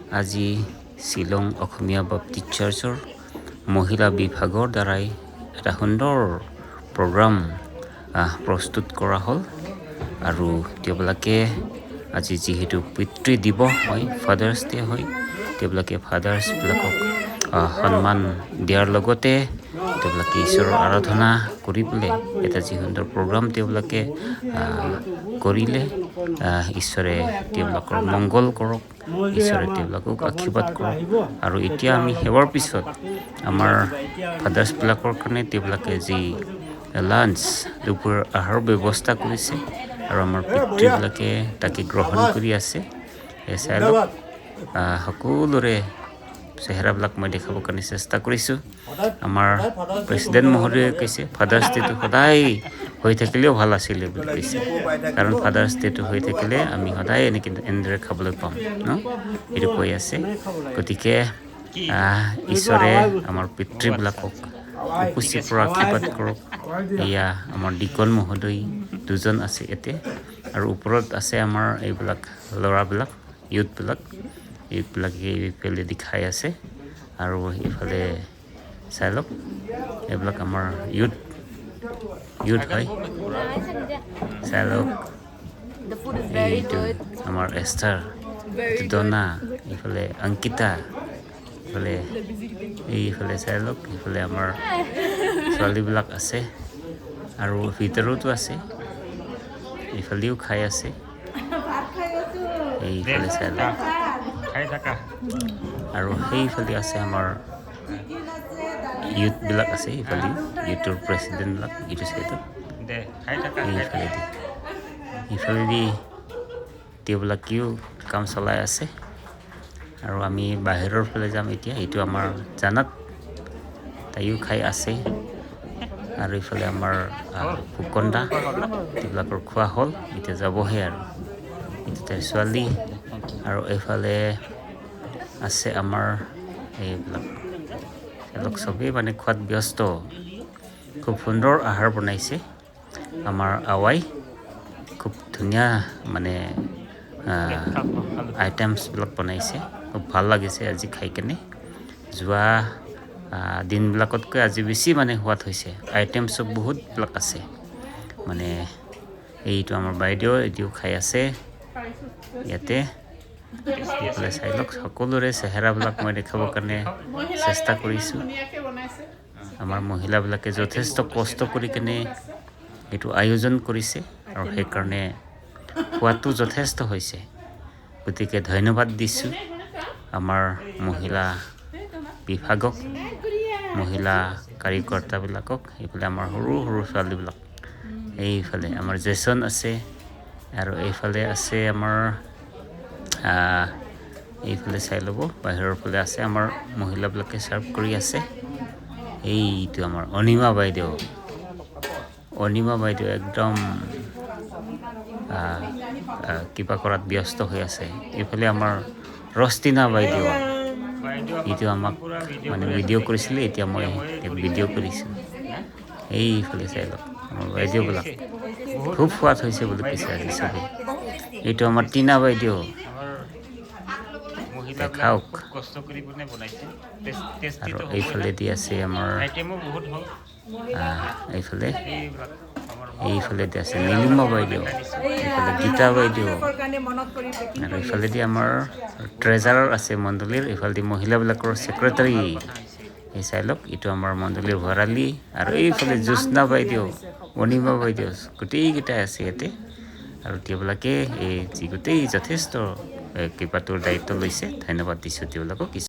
আজি শিলং অসমীয়া বাপ্তিষ্ট চাৰ্চৰ মহিলা বিভাগৰ দ্বাৰাই এটা সুন্দৰ প্ৰগ্ৰাম প্ৰস্তুত কৰা হ'ল আৰু তেওঁলোকে আজি যিহেতু পিতৃ দিৱস হয় ফাদাৰ্ছ ডে হয় তেওঁলোকে ফাদাৰ্ছবিলাকক সন্মান দিয়াৰ লগতে তেওঁলোকে ঈশ্বৰৰ আৰাধনা কৰি পেলাই এটা যি সুন্দৰ প্ৰগ্ৰাম তেওঁলোকে কৰিলে ঈশ্বৰে তেওঁলোকৰ মংগল কৰক ঈশ্বৰে তেওঁলোকক আশীৰ্বাদ কৰক আৰু এতিয়া আমি সেৱাৰ পিছত আমাৰ ফাদাৰ্ছবিলাকৰ কাৰণে তেওঁলোকে যি লাঞ্চ দুপৰীয়াৰ আহাৰৰ ব্যৱস্থা কৰিছে আৰু আমাৰ পিতৃবিলাকে তাকে গ্ৰহণ কৰি আছে চাই লওক সকলোৰে চেহেৰাবিলাক মই দেখাবৰ কাৰণে চেষ্টা কৰিছোঁ আমাৰ প্ৰেছিডেণ্ট মহোদয়ে কৈছে ফাদাৰ্ছ ডেটো সদায় হৈ থাকিলেও ভাল আছিলে বুলি কৈছে কাৰণ ফাদাৰ্ছ ডেটো হৈ থাকিলে আমি সদায় এনেদৰে খাবলৈ পাম ন এইটো কৈ আছে গতিকে ঈশ্বৰে আমাৰ পিতৃবিলাকক উপস্থিত পৰা আশীৰ্বাদ কৰক এয়া আমাৰ ডিকন মহোদয় দুজন আছে ইয়াতে আৰু ওপৰত আছে আমাৰ এইবিলাক ল'ৰাবিলাক ইউথবিলাকে এইফালে দেখাই আছে আৰু এইফালে চাই লওক এইবিলাক আমাৰ ইউথ হয় চাই লওক এইটো আমাৰ এষ্টাৰ দনা এইফালে অংকিতা এইফালে চাই লওক এইফালে আমাৰ ছোৱালীবিলাক আছে আৰু ভিতৰতো আছে এইফালেও খাই আছে এইফালে চাই লওক আৰু সেইফালে আছে আমাৰ ইউথবিলাক আছে এইফালে ইউথৰ প্ৰেছিডেণ্টবিলাক ইটো চাইডত এইফালেদি তেওঁবিলাকেও কাম চলাই আছে আৰু আমি বাহিৰৰ ফালে যাম এতিয়া এইটো আমাৰ জানাত তাইও খাই আছে আৰু এইফালে আমাৰ ফুকন্দা তেওঁবিলাকৰ খোৱা হ'ল এতিয়া যাবহে আৰু এইটো তাইৰ ছোৱালী আৰু এইফালে আছে আমাৰ এইবিলাক তেওঁলোক চবেই মানে খোৱাত ব্যস্ত খুব সুন্দৰ আহাৰ বনাইছে আমাৰ আৱাই খুব ধুনীয়া মানে আইটেমছবিলাক বনাইছে খুব ভাল লাগিছে আজি খাই কেনে যোৱা দিনবিলাকতকৈ আজি বেছি মানে সোৱাদ হৈছে আইটেমছ বহুতবিলাক আছে মানে এইটো আমাৰ বাইদেউ এইটোও খাই আছে ইয়াতে চাই লওক সকলোৰে চেহেৰাবিলাক মই দেখাবৰ কাৰণে চেষ্টা কৰিছোঁ আমাৰ মহিলাবিলাকে যথেষ্ট কষ্ট কৰি কেনে এইটো আয়োজন কৰিছে আৰু সেইকাৰণে সোৱাদটো যথেষ্ট হৈছে গতিকে ধন্যবাদ দিছোঁ আমাৰ মহিলা বিভাগক মহিলা কাৰ্যকৰ্তাবিলাকক এইফালে আমাৰ সৰু সৰু ছোৱালীবিলাক এইফালে আমাৰ জেচন আছে আৰু এইফালে আছে আমাৰ এইফালে চাই ল'ব বাহিৰৰ ফালে আছে আমাৰ মহিলাবিলাকে চাৰ্ভ কৰি আছে এইটো আমাৰ অনিমা বাইদেউ একদম কিবা কৰাত ব্যস্ত হৈ আছে এইফালে আমাৰ ৰস্তিনা বাইদেউ এইটো আমাক মানে ভিডিঅ' কৰিছিলে এতিয়া মই ভিডিঅ' কৰিছোঁ এইফালে চাই লওক আমাৰ বাইদেউবিলাক খুব সোৱাদ হৈছে বুলি কৈছে আজি চবেই এইটো আমাৰ টিনা বাইদেউ দেখাওক আৰু এইফালেদি আছে আমাৰ এইফালেদি আছে নীলিমা বাইদেউ এইফালে গীতা বাইদেউ আৰু এইফালেদি আমাৰ ট্ৰেজাৰাৰ আছে মণ্ডলীৰ এইফালেদি মহিলাবিলাকৰ ছেক্ৰেটাৰী এই চাই লওক এইটো আমাৰ মণ্ডলীৰ ভঁৰালী আৰু এইফালে জ্যোৎস্না বাইদেউ অনিমা বাইদেউ গোটেইকেইটাই আছে ইয়াতে আৰু তেওঁলোকে এই গোটেই যথেষ্ট কিবাটোৰ দায়িত্ব লৈছে ধন্যবাদ দিছোঁ তেওঁলোকক।